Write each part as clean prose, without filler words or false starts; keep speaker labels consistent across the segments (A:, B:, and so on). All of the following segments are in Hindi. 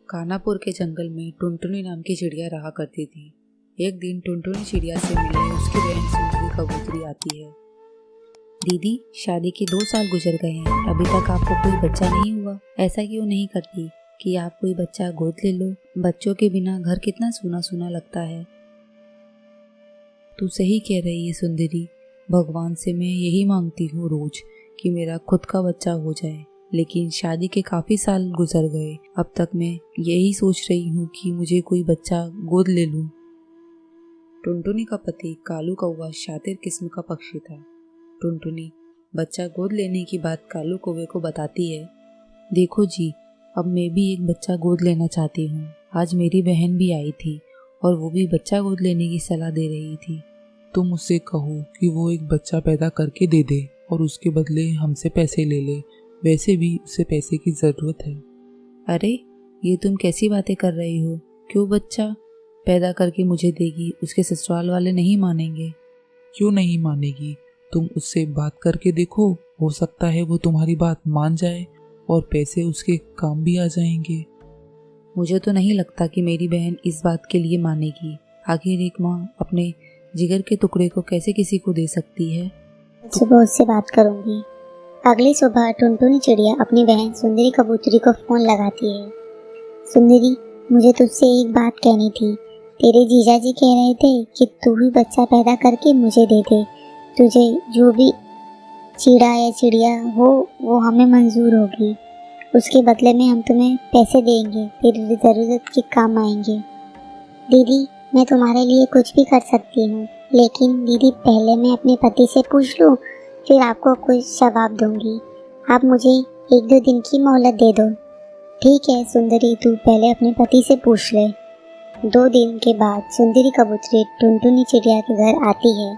A: कानापुर के जंगल में टुनटुनी नाम की चिड़िया रहा करती थी। एक दिन टुनटुनी चिड़िया से मिलने उसकी बहन सुंदरी कबूतरी आती है। दीदी, शादी के 2 साल गुजर गए हैं, अभी तक आपको कोई बच्चा नहीं हुआ। ऐसा क्यों नहीं करती कि आप कोई बच्चा गोद ले लो। बच्चों के बिना घर कितना सूना सूना लगता है। तू सही कह रही है सुंदरी, भगवान से मैं यही मांगती हूँ रोज कि मेरा खुद का बच्चा हो जाए, लेकिन शादी के काफी साल गुजर गए। अब तक मैं यही सोच रही हूँ कि मुझे कोई बच्चा गोद ले लूं। टुनटुनी का पति कालू कौवा शातिर किस्म का पक्षी था। टुनटुनी बच्चा गोद लेने की बात कालू कौवे को बताती है। देखो जी, अब मैं भी एक बच्चा गोद लेना चाहती हूँ। आज मेरी बहन भी आई थी और वो भी बच्चा गोद लेने की सलाह दे रही थी।
B: तुम उससे कहो कि वो एक बच्चा पैदा करके दे दे और उसके बदले हमसे पैसे ले ले। वैसे भी उसे पैसे की जरूरत है।
A: अरे, ये तुम कैसी बातें कर रही हो? क्यों बच्चा पैदा करके मुझे देगी? उसके ससुराल वाले नहीं मानेंगे।
B: क्यों नहीं मानेगी? तुम उससे बात करके देखो, हो सकता है वो तुम्हारी बात मान जाए और पैसे उसके काम भी आ जाएंगे।
A: मुझे तो नहीं लगता कि मेरी बहन इस बात के लिए मानेगी। आखिर एक माँ अपने जिगर के टुकड़े को कैसे किसी को दे सकती है?
C: सुबह उससे बात करूंगी। अगली सुबह टुनटुनी चिड़िया अपनी बहन सुंदरी कबूतरी को फोन लगाती है। सुंदरी, मुझे तुझसे एक बात कहनी थी। तेरे जीजाजी कह रहे थे कि तू ही बच्चा पैदा करके मुझे दे दे। तुझे जो भी चीड़ा या चिड़िया हो वो हमें मंजूर होगी। उसके बदले में हम तुम्हें पैसे देंगे, तेरी ज़रूरत के काम आएंगे। दीदी, मैं तुम्हारे लिए कुछ भी कर सकती हूँ, लेकिन दीदी पहले मैं अपने पति से पूछ लूँ, फिर आपको कुछ जवाब दूंगी। आप मुझे 1-2 दिन की मोहलत दे दो। ठीक है सुंदरी, तू पहले अपने पति से पूछ ले। 2 दिन के बाद सुंदरी कबूतरी टुनटुनी चिड़िया के घर आती है।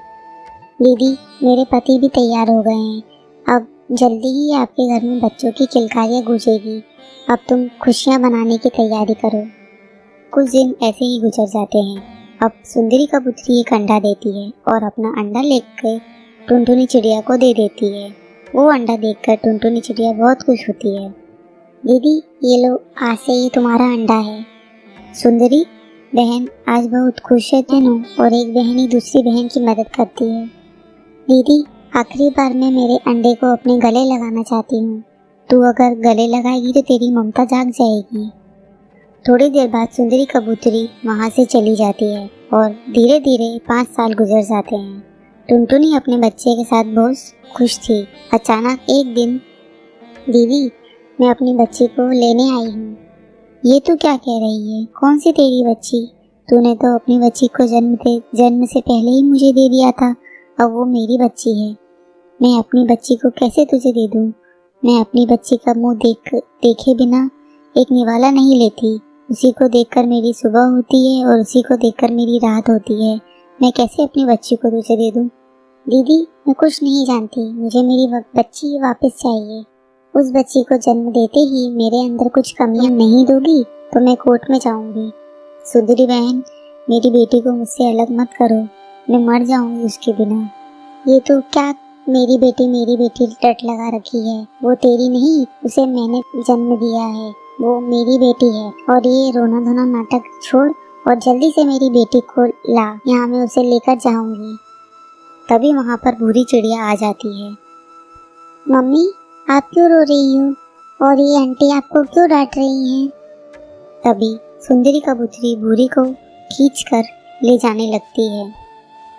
C: दीदी, मेरे पति भी तैयार हो गए हैं। अब जल्दी ही आपके घर में बच्चों की किलकारियाँ गूंजेगी। अब तुम खुशियाँ मनाने की तैयारी करो। कुछ दिन ऐसे ही गुजर जाते हैं। अब सुंदरी कबूतरी एक अंडा देती है और अपना अंडा लेकर टुनटुनी चिड़िया को दे देती है। वो अंडा देखकर टुनटुनी चिड़िया बहुत खुश होती है। दीदी, ये लो, आज से ये तुम्हारा अंडा है। सुंदरी बहन आज बहुत खुश है तीनों, और एक बहन ही दूसरी बहन की मदद करती है। दीदी, आखिरी बार मैं मेरे अंडे को अपने गले लगाना चाहती हूँ। तू अगर गले लगाएगी तो तेरी ममता जाग जाएगी। थोड़ी देर बाद सुंदरी कबूतरी वहाँ से चली जाती है और धीरे धीरे 5 साल गुजर जाते हैं। टुनटुनी अपने बच्चे के साथ बहुत खुश थी। अचानक एक दिन, दीदी, मैं अपनी बच्ची को लेने आई हूँ। ये तू क्या कह रही है? कौन सी तेरी बच्ची? तूने तो अपनी बच्ची को जन्म से पहले ही मुझे दे दिया था। अब वो मेरी बच्ची है। मैं अपनी बच्ची को कैसे तुझे दे दूँ? मैं अपनी बच्ची का मुंह देखे बिना एक निवाला नहीं लेती। उसी को देखकर मेरी सुबह होती है और उसी को देखकर मेरी रात होती है। मैं कैसे अपनी बच्ची को तुझे दे दूँ? दीदी, मैं कुछ नहीं जानती। मुझे मेरी बच्ची वापस चाहिए। उस बच्ची को जन्म देते ही मेरे अंदर कुछ कमियां नहीं दोगी तो मैं कोर्ट में जाऊंगी। सुंदरी बहन, मेरी बेटी को मुझसे अलग मत करो, मैं मर जाऊंगी उसके बिना। ये तो क्या मेरी बेटी रट लगा रखी है। वो तेरी नहीं, उसे मैंने जन्म दिया है। वो मेरी बेटी है। और ये रोना धोना नाटक छोड़ और जल्दी से मेरी बेटी को ला, यहाँ मैं उसे लेकर जाऊंगी। तभी वहाँ पर भूरी चिड़िया आ जाती है। मम्मी, आप क्यों रो रही हो? और ये आंटी आपको क्यों डांट रही हैं? तभी सुंदरी कबूतरी भूरी को खींचकर ले जाने लगती है।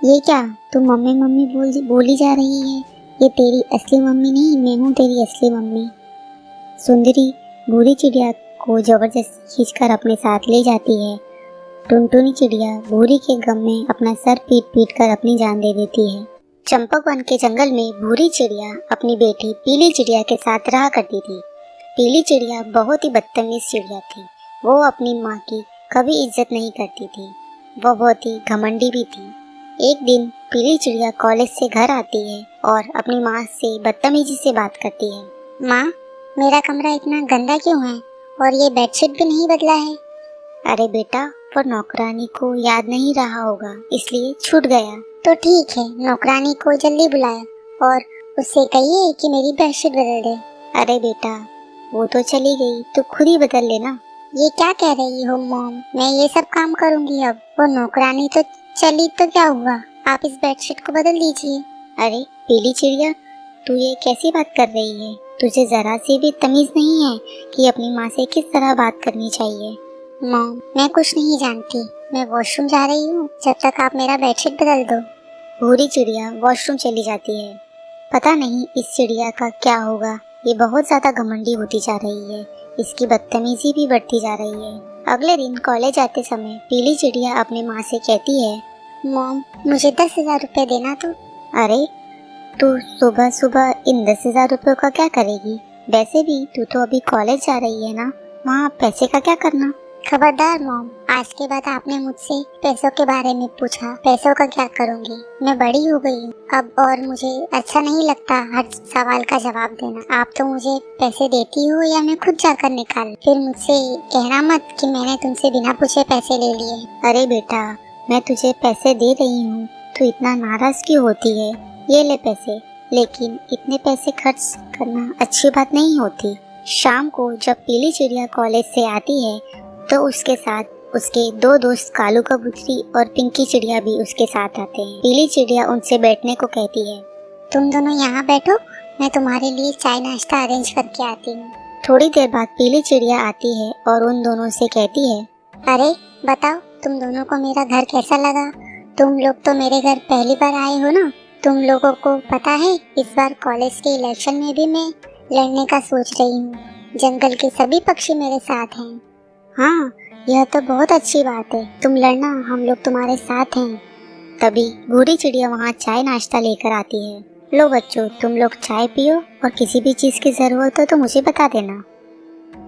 C: ये क्या, तुम मम्मी मम्मी बोली जा रही है? ये तेरी असली मम्मी नहीं, मैं हूँ तेरी असली मम्मी। सुंदरी भूरी चिड़िया को जबरदस्ती खींचकर अपने साथ ले जाती है। टुनटुनी चिड़िया भूरी के गम में अपना सर पीट कर अपनी जान दे देती है। चंपक वन के जंगल में भूरी चिड़िया अपनी बेटी पीली चिड़िया के साथ रहा करती थी। पीली चिड़िया बहुत ही बदतमीज चिड़िया थी। वो अपनी माँ की कभी इज्जत नहीं करती थी। वो बहुत ही घमंडी भी थी। एक दिन पीली चिड़िया कॉलेज से घर आती है और अपनी माँ से बदतमीजी से बात करती है। माँ, मेरा कमरा इतना गंदा क्यों है और ये बेडशीट भी नहीं बदला है? अरे बेटा, वो नौकरानी को याद नहीं रहा होगा इसलिए छूट गया। तो ठीक है, नौकरानी को जल्दी बुलाया और उससे कहिए कि मेरी बेडशीट बदल दे। अरे बेटा, वो तो चली गई, तो खुद ही बदल लेना। ये क्या कह रही हो मॉम? मैं ये सब काम करूंगी अब। वो नौकरानी तो चली तो क्या हुआ, आप इस बेडशीट को बदल दीजिए। अरे पीली चिड़िया, तू ये कैसी बात कर रही है? तुझे जरा सी भी तमीज नहीं है कि अपनी माँ से किस तरह बात करनी चाहिए। मॉम, मैं कुछ नहीं जानती, मैं वॉशरूम जा रही हूँ, जब तक आप मेरा बेडशीट बदल दो। भूरी चिड़िया वॉशरूम चली जाती है। पता नहीं इस चिड़िया का क्या होगा, ये बहुत ज्यादा घमंडी होती जा रही है, इसकी बदतमीजी भी बढ़ती जा रही है। अगले दिन कॉलेज जाते समय पीली चिड़िया अपनी माँ से कहती है, मॉम मुझे 10,000 रुपए देना तो। अरे तू सुबह सुबह इन 10,000 रुपयों का क्या करेगी? वैसे भी तू तो अभी कॉलेज जा रही है ना, वहाँ पैसे का क्या करना? खबरदार मॉम, आज के बाद आपने मुझसे पैसों के बारे में पूछा, पैसों का क्या करूँगी? मैं बड़ी हो गई हूँ अब और मुझे अच्छा नहीं लगता हर सवाल का जवाब देना। आप तो मुझे पैसे देती हो या मैं खुद जाकर निकाल? फिर मुझसे कहना मत कि मैंने तुमसे बिना पूछे पैसे ले लिए। अरे बेटा, मैं तुझे पैसे दे रही हूँ, तू इतना नाराज क्यों होती है? ये ले पैसे, लेकिन इतने पैसे खर्च करना अच्छी बात नहीं होती। शाम को जब पीली चिड़िया कॉलेज से आती है तो उसके साथ उसके 2 दोस्त कालू कबूतरी और पिंकी चिड़िया भी उसके साथ आते हैं। पीली चिड़िया उनसे बैठने को कहती है, तुम दोनों यहाँ बैठो, मैं तुम्हारे लिए चाय नाश्ता अरेंज करके आती हूँ। थोड़ी देर बाद पीली चिड़िया आती है और उन दोनों से कहती है, अरे बताओ तुम दोनों को मेरा घर कैसा लगा? तुम लोग तो मेरे घर पहली बार आए हो ना। तुम लोगों को पता है इस बार कॉलेज के इलेक्शन में भी मैं लड़ने का सोच रही हूँ। जंगल के सभी पक्षी मेरे साथ हैं। हाँ, यह तो बहुत अच्छी बात है, तुम लड़ना, हम लोग तुम्हारे साथ हैं। तभी भूरी चिड़िया वहाँ चाय नाश्ता लेकर आती है। लो बच्चों, तुम लोग चाय पियो और किसी भी चीज़ की ज़रूरत हो तो मुझे बता देना।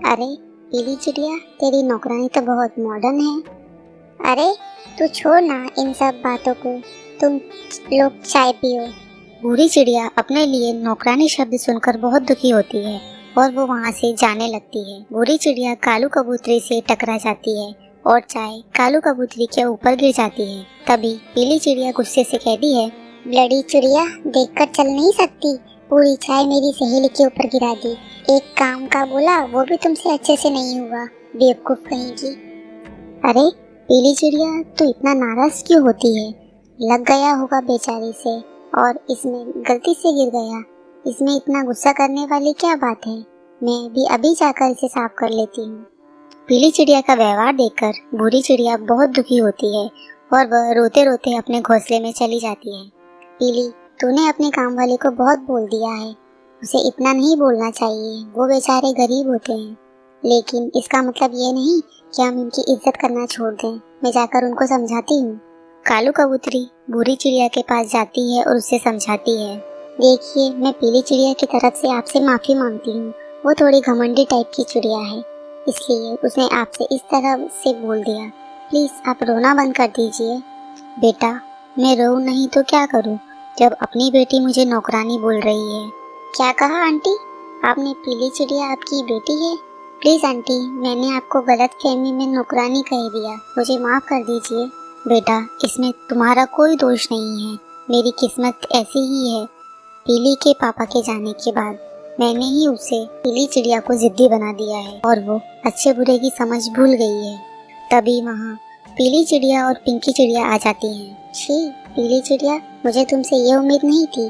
C: अरे पीली चिड़िया, तेरी नौकरानी तो बहुत मॉडर्न है। अरे तू छोड़ ना इन सब बातों को, तुम लोग चाय पियो। भूरी चिड़िया अपने लिए नौकरानी शब्द सुनकर बहुत दुखी होती है और वो वहाँ से जाने लगती है। भूरी चिड़िया कालू कबूतरी से टकरा जाती है और चाय कालू कबूतरी के ऊपर गिर जाती है। तभी पीली चिड़िया गुस्से से कहती है, ब्लडी चिड़िया, देखकर चल नहीं सकती, पूरी चाय मेरी सहेली के ऊपर गिरा दी। एक काम का बोला वो भी तुमसे अच्छे से नहीं हुआ, बेवकूफ कहेगी। अरे पीली चिड़िया, तू इतना नाराज क्यों होती है? लग गया होगा बेचारी से और इसमें गलती से गिर गया, इसमें इतना गुस्सा करने वाली क्या बात है? मैं भी अभी जाकर इसे साफ कर लेती हूँ। पीली चिड़िया का व्यवहार देखकर भूरी चिड़िया बहुत दुखी होती है और वह रोते रोते अपने घोंसले में चली जाती है। पीली, तूने अपने काम वाले को बहुत बोल दिया है, उसे इतना नहीं बोलना चाहिए, वो बेचारे गरीब होते हैं। लेकिन इसका मतलब ये नहीं कि हम उनकी इज्जत करना छोड़ दें। मैं जाकर उनको समझाती हूँ। कालू कबूतरी भूरी चिड़िया के पास जाती है और उसे समझाती है, देखिए मैं पीली चिड़िया की तरफ से आपसे माफ़ी मांगती हूँ, वो थोड़ी घमंडी टाइप की चिड़िया है, इसलिए उसने आपसे इस तरह से बोल दिया। प्लीज़ आप रोना बंद कर दीजिए। बेटा, मैं रोऊं नहीं तो क्या करूँ जब अपनी बेटी मुझे नौकरानी बोल रही है। क्या कहा आंटी? आपने पीली चिड़िया आपकी बेटी है? प्लीज़ आंटी, मैंने आपको गलत फहमी में नौकरानी कह दिया, मुझे माफ़ कर दीजिए। बेटा, इसमें तुम्हारा कोई दोष नहीं है, मेरी किस्मत ऐसी ही है। पीली के पापा के जाने के बाद मैंने ही उसे पीली चिड़िया को जिद्दी बना दिया है और वो अच्छे बुरे की समझ भूल गई है। तभी वहाँ पीली चिड़िया और पिंकी चिड़िया आ जाती हैं। छी पीली चिड़िया, मुझे तुमसे ये उम्मीद नहीं थी,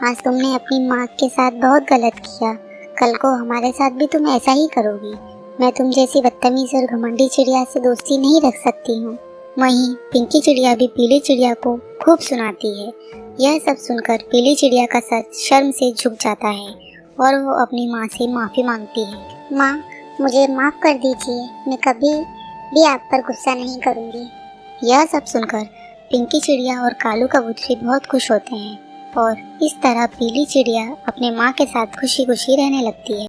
C: आज तुमने अपनी माँ के साथ बहुत गलत किया, कल को हमारे साथ भी तुम ऐसा ही करोगी। मैं तुम जैसी बदतमीज और घमंडी चिड़िया से दोस्ती नहीं रख सकती हूँ। वहीं पिंकी चिड़िया भी पीली चिड़िया को खूब सुनाती है। यह सब सुनकर पीली चिड़िया का सर शर्म से झुक जाता है और वो अपनी माँ से माफ़ी मांगती है। माँ, मुझे माफ़ कर दीजिए, मैं कभी भी आप पर गुस्सा नहीं करूँगी। यह सब सुनकर पिंकी चिड़िया और कालू कबूतरी बहुत खुश होते हैं और इस तरह पीली चिड़िया अपने माँ के साथ खुशी खुशी रहने लगती है।